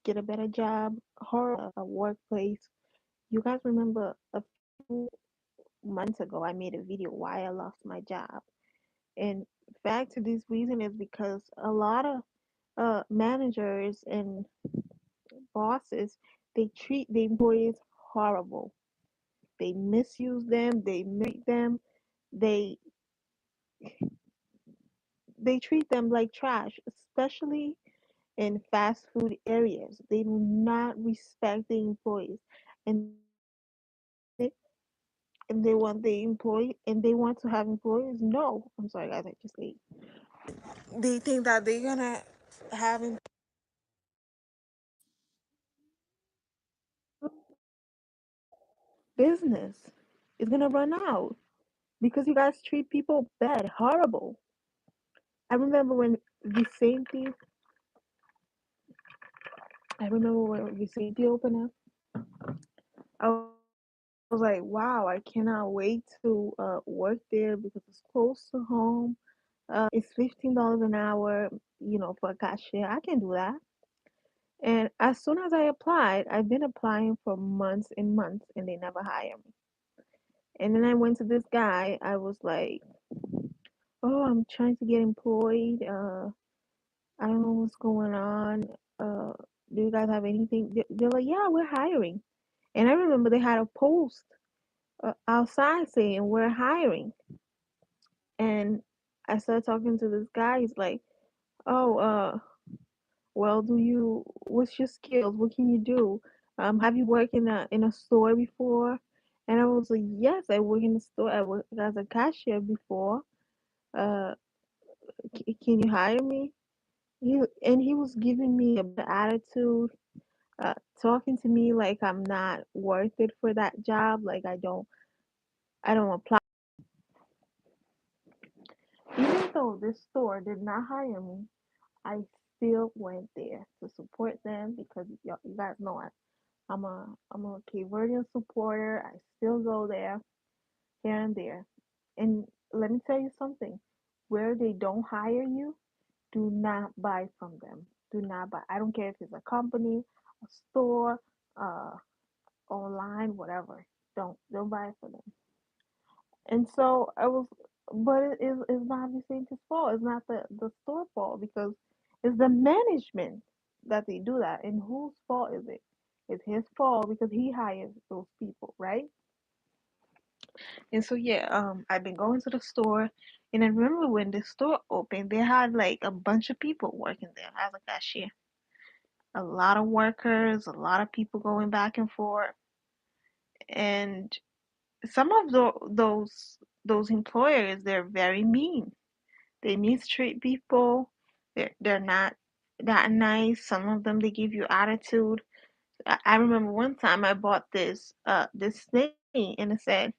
get a better job, a workplace. You guys remember a few months ago, I made a video why I lost my job. And fact to this reason is because a lot of managers and bosses, they treat the employees horrible. They misuse them, they mistreat them, they they treat them like trash, especially in fast food areas. They do not respect the employees, and they and they want the employee and they want to have employees. No, I'm sorry, guys, I just ate. They think that they're gonna have business is gonna run out because you guys treat people bad, horrible. I remember when Vicente, I remember when Vicente opened up. I was like, wow, I cannot wait to work there because it's close to home. It's $15 an hour, for a cashier. I can do that. And as soon as I applied, I've been applying for months and months, and they never hire me. And then I went to this guy. I was like, "Oh, I'm trying to get employed. I don't know what's going on. Uh, do you guys have anything?" They're like, "Yeah, we're hiring." And I remember they had a post outside saying we're hiring. And I started talking to this guy. He's like, "Oh, well, what's your skills? What can you do? Have you worked in a store before?" And I was like, "Yes, I work in the store. I worked as a cashier before. Uh, can you hire me?" He was giving me a bad attitude, talking to me like I'm not worth it for that job, like I don't apply. Even though this store did not hire me, I still went there to support them because you guys know I'm a Cape Verdean supporter. I still go there here and there. And let me tell you something. Where they don't hire you, do not buy from them. Do not buy. I don't care if it's a company, a store, uh, online, whatever. Don't buy from them. And so I was, but it's not Vicente's fault. It's not the store fault because it's the management that they do that. And whose fault is it? It's his fault because he hires those people, right? And so yeah, I've been going to the store, and I remember when the store opened, they had like a bunch of people working there as a cashier. A lot of workers, a lot of people going back and forth, and some of those employers, they're very mean. They mistreat people. They're not that nice. Some of them, they give you attitude. I remember one time I bought this thing and it said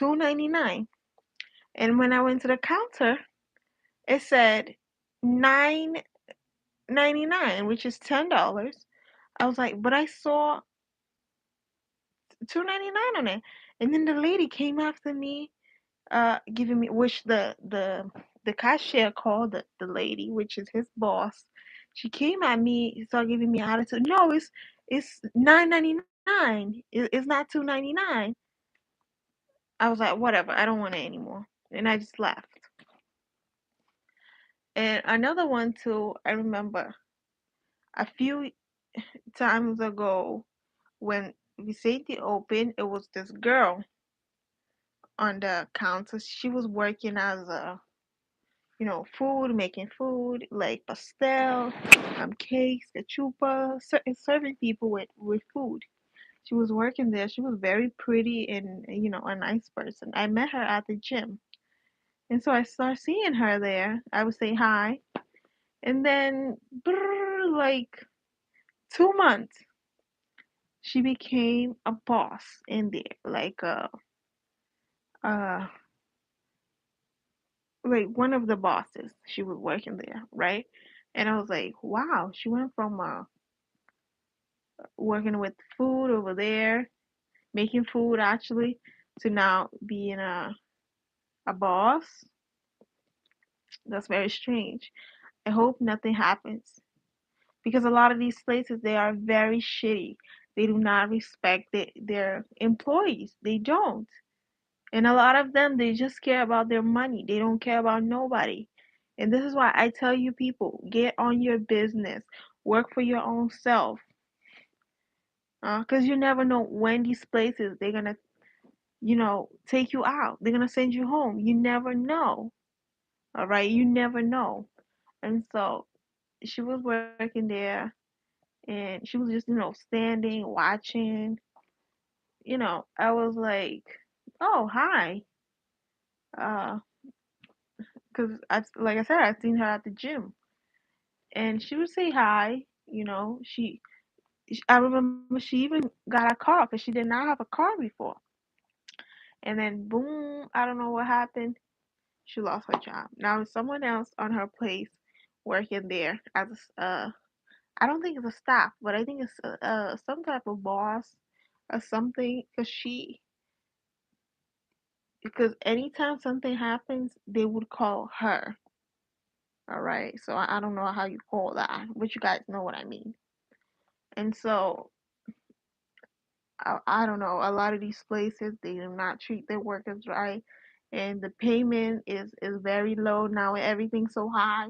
2.99, and when I went to the counter, it said 9.99, which is $10. I was like, but I saw 2.99 on it, and then the lady came after me, giving me, which the cashier called the lady, which is his boss. She came at me, started giving me attitude. No, it's 9.99. It's not 2.99. I was like, whatever, I don't want it anymore, and I just left. And another one too, I remember a few times ago when Vicente opened, it was this girl on the counter. She was working as a food, making food like pastel, cakes, cachupa, serving people with food. She was working there. She was very pretty and a nice person. I met her at the gym, and so I started seeing her there. I would say hi, and then like 2 months, she became a boss in there, uh, like one of the bosses. She was working there, right? And I was like, wow, she went from working with food over there, making food actually, to now being a boss. That's very strange. I hope nothing happens because a lot of these places, they are very shitty. They do not respect their employees. They don't. And a lot of them, they just care about their money. They don't care about nobody. And this is why I tell you people, get on your business. Work for your own self. Because you never know when these places, they're going to, take you out. They're going to send you home. You never know. All right? You never know. And so she was working there, and she was just, standing, watching. I was like, oh, hi. Because like I said, I've seen her at the gym, and she would say hi. I remember she even got a car because she did not have a car before. And then boom, I don't know what happened. She lost her job. Now there's someone else on her place working there as I don't think it's a staff, but I think it's some type of boss or something. Because anytime something happens, they would call her. All right, so I don't know how you call that, but you guys know what I mean. And so I don't know. A lot of these places, they do not treat their workers right, and the payment is very low now. Everything's so high.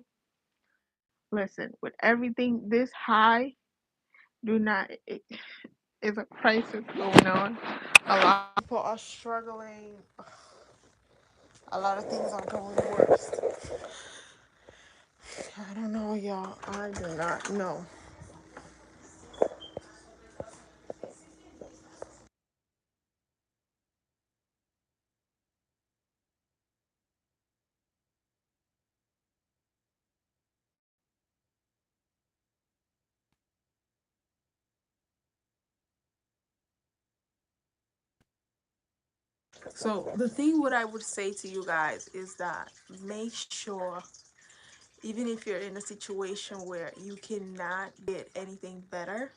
Listen, with everything this high, do not. It's a crisis going on. A lot of people are struggling. A lot of things are going worse. I don't know, y'all. I do not know. So the thing what I would say to you guys is that make sure, even if you're in a situation where you cannot get anything better,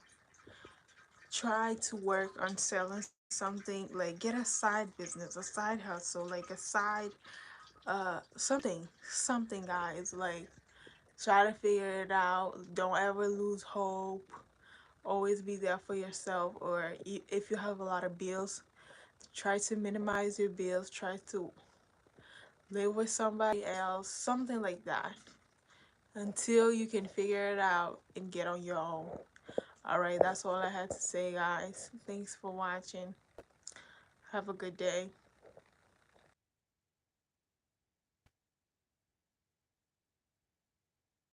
try to work on selling something, like get a side business, a side hustle, like a side something guys, like try to figure it out. Don't ever lose hope. Always be there for yourself, or if you have a lot of bills, try to minimize your bills, try to live with somebody else, something like that, until you can figure it out and get on your own. All right, that's all I had to say, guys. Thanks for watching. Have a good day.